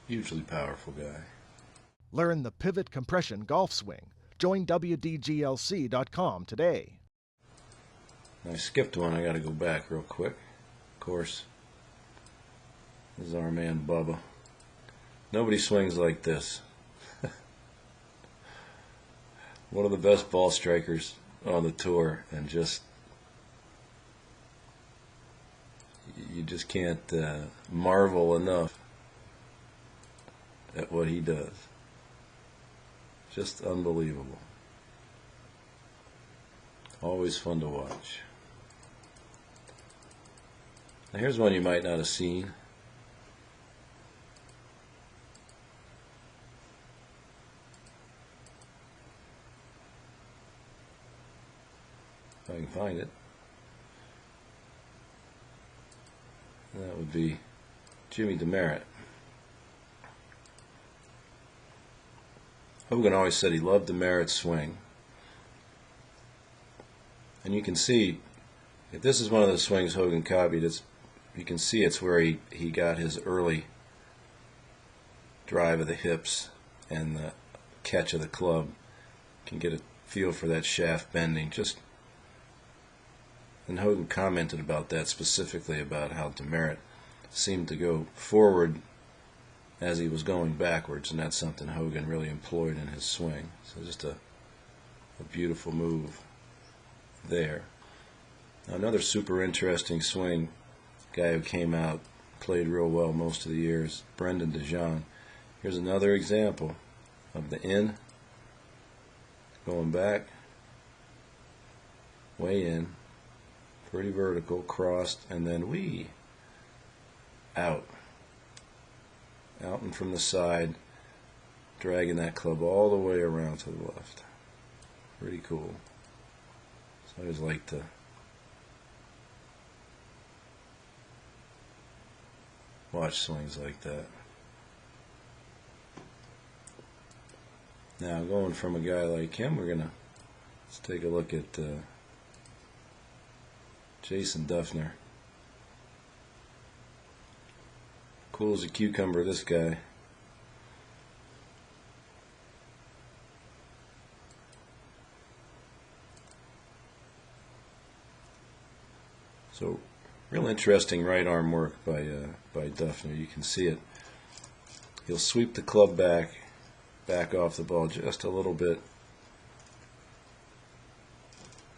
Hugely powerful guy. Learn the pivot compression golf swing. Join WDGLC.com today. I skipped one. I got to go back real quick. Of course, this is our man Bubba. Nobody swings like this. One of the best ball strikers on the tour, and just you just can't marvel enough at what he does. Just unbelievable. Always fun to watch. Now here's one you might not have seen. If I can find it. That would be Jimmy Demaret. Hogan always said he loved Demaret's swing. And you can see, if this is one of the swings Hogan copied, you can see it's where he got his early drive of the hips and the catch of the club. You can get a feel for that shaft bending. And Hogan commented about that specifically, about how Demaret seemed to go forward as he was going backwards, and that's something Hogan really employed in his swing. So just a beautiful move there. Now another super interesting swing, guy who came out, played real well most of the years, Brendon De Jonge. Here's another example of the in, going back, way in, pretty vertical, crossed, and then out and from the side, dragging that club all the way around to the left. Pretty cool. So I always like to watch swings like that. Now, going from a guy like him, let's take a look at Jason Dufner. Cool as a cucumber, this guy. So, real interesting right arm work by Dufner. You can see it. He'll sweep the club back off the ball just a little bit,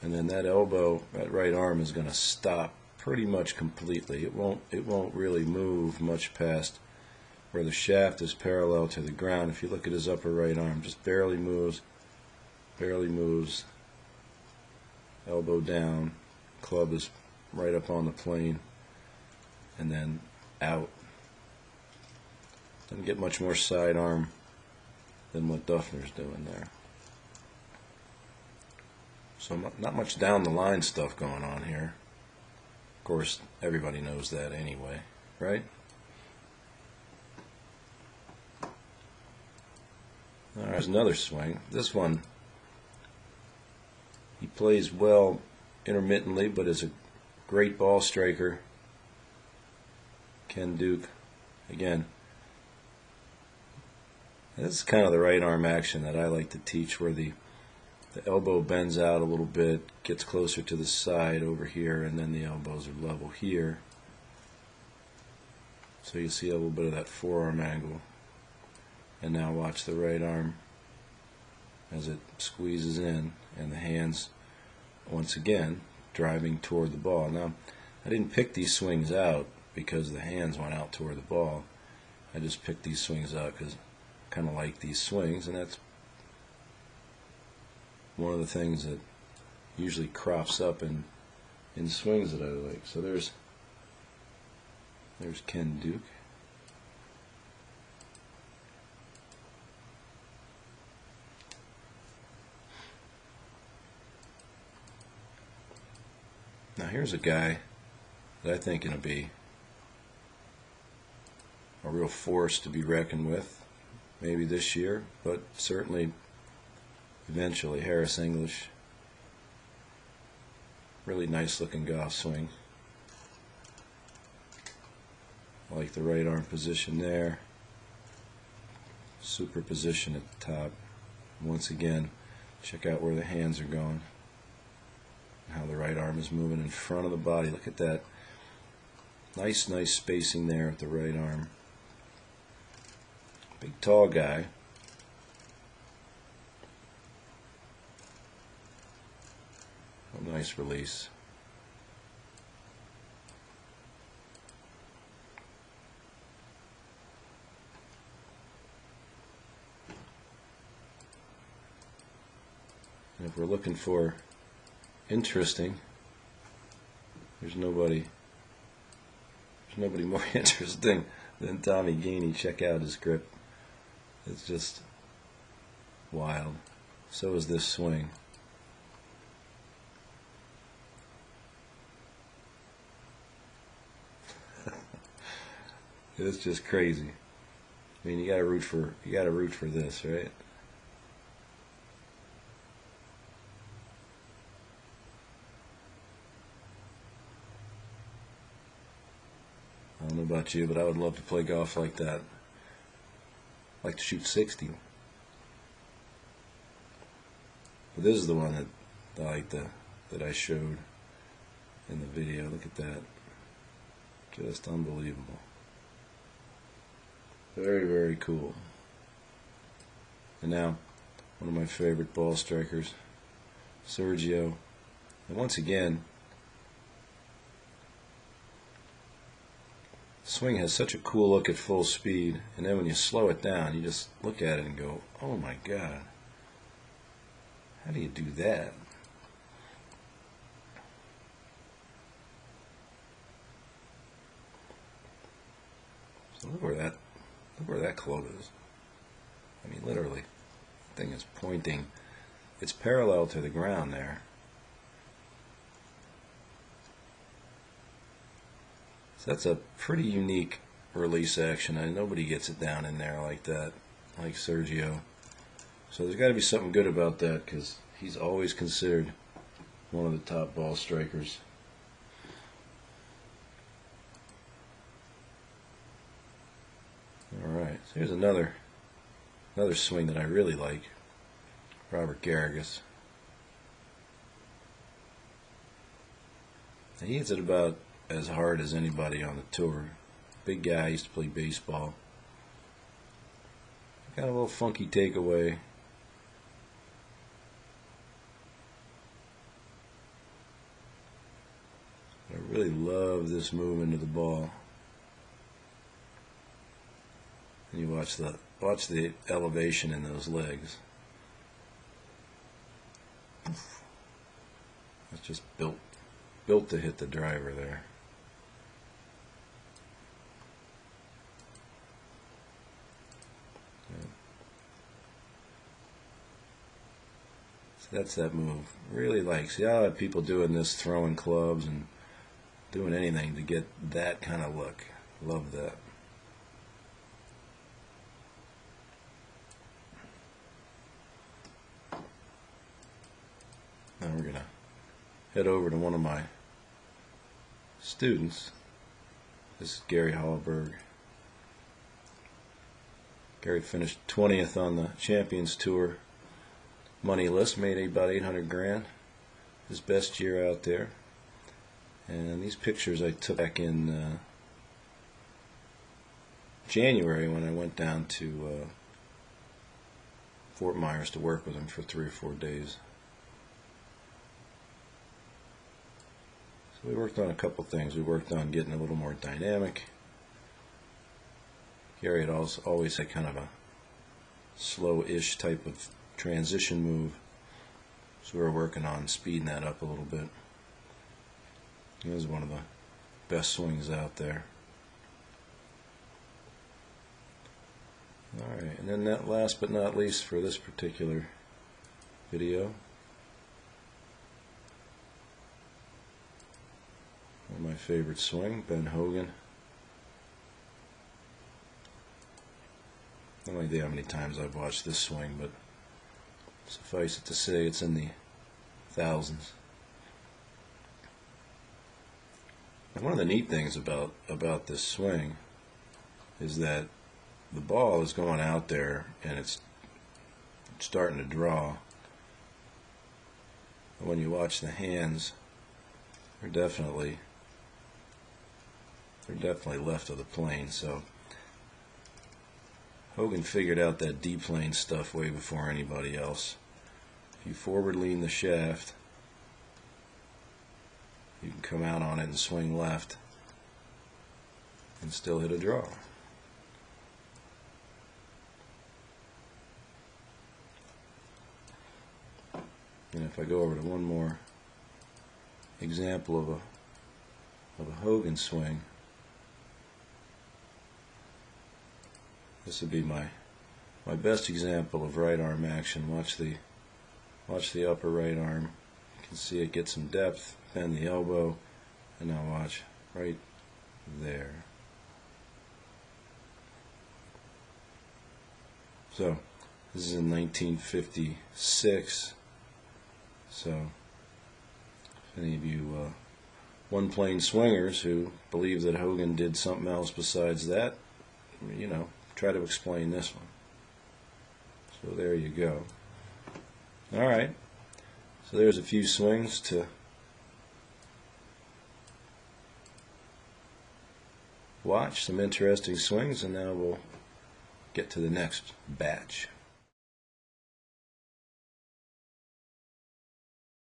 and then that elbow, that right arm, is going to stop pretty much completely. It won't really move much past where the shaft is parallel to the ground. If you look at his upper right arm, just barely moves, elbow down, club is right up on the plane, and then out. Doesn't get much more sidearm than what Dufner's doing there. So not much down the line stuff going on here. Of course, everybody knows that anyway, right? All right, there's another swing. This one, he plays well intermittently, but is a great ball striker. Ken Duke, again. This is kind of the right arm action that I like to teach, where the elbow bends out a little bit, gets closer to the side over here, and then the elbows are level here. So you see a little bit of that forearm angle. And now watch the right arm as it squeezes in, and the hands, once again, driving toward the ball. Now, I didn't pick these swings out because the hands went out toward the ball. I just picked these swings out because I kind of like these swings, and that's one of the things that usually crops up in swings that I like. So there's Ken Duke. Now here's a guy that I think is going to be a real force to be reckoned with, maybe this year, but certainly eventually. Harris English. Really nice looking golf swing. I like the right arm position there. superposition at the top. Once again, check out where the hands are going, and how the right arm is moving in front of the body. Look at that. Nice spacing there at the right arm. Big tall guy. A nice release. And if we're looking for interesting, there's nobody more interesting than Tommy Gainey. Check out his grip. It's just wild. So is this swing. It's just crazy. I mean, you gotta root for this, right? I don't know about you, but I would love to play golf like that. I'd like to shoot 60. But this is the one that I showed in the video. Look at that. Just unbelievable. Very, very cool. And now, one of my favorite ball strikers, Sergio. And once again, the swing has such a cool look at full speed, and then when you slow it down, you just look at it and go, oh my God, how do you do that? So look where that club is. I mean, literally, the thing is pointing. It's parallel to the ground there. So that's a pretty unique release action. Nobody gets it down in there like that, like Sergio. So there's got to be something good about that, because he's always considered one of the top ball strikers. Alright, so here's another swing that I really like. Robert Garrigus. And he hits it about as hard as anybody on the tour. Big guy, used to play baseball. Got a little funky takeaway. I really love this move into the ball. And you watch the elevation in those legs. It's just built to hit the driver there. Yeah. So that's that move. Really like. See, I have people doing this, throwing clubs and doing anything to get that kind of look. Love that. Now we're going to head over to one of my students. This is Gary Hallberg. Gary finished 20th on the Champions Tour money list, made about 800 grand. His best year out there. And these pictures I took back in January when I went down to Fort Myers to work with him for 3 or 4 days. We worked on a couple things. We worked on getting a little more dynamic. Gary had always had kind of a slow-ish type of transition move, so we were working on speeding that up a little bit. It was one of the best swings out there. Alright, and then that last but not least for this particular video, one of my favorite swing, Ben Hogan. I don't idea how many times I've watched this swing, but suffice it to say it's in the thousands. And one of the neat things about this swing is that the ball is going out there and it's starting to draw. When you watch the hands, they're definitely left of the plane. So Hogan figured out that D-plane stuff way before anybody else. If you forward lean the shaft, you can come out on it and swing left and still hit a draw. And if I go over to one more example of a Hogan swing, this would be my best example of right arm action. Watch the upper right arm. You can see it get some depth, bend the elbow, and now watch right there. So this is in 1956. So if any of you one-plane swingers who believe that Hogan did something else besides that, you know, try to explain this one. So there you go. All right. So there's a few swings to watch, some interesting swings, and now we'll get to the next batch.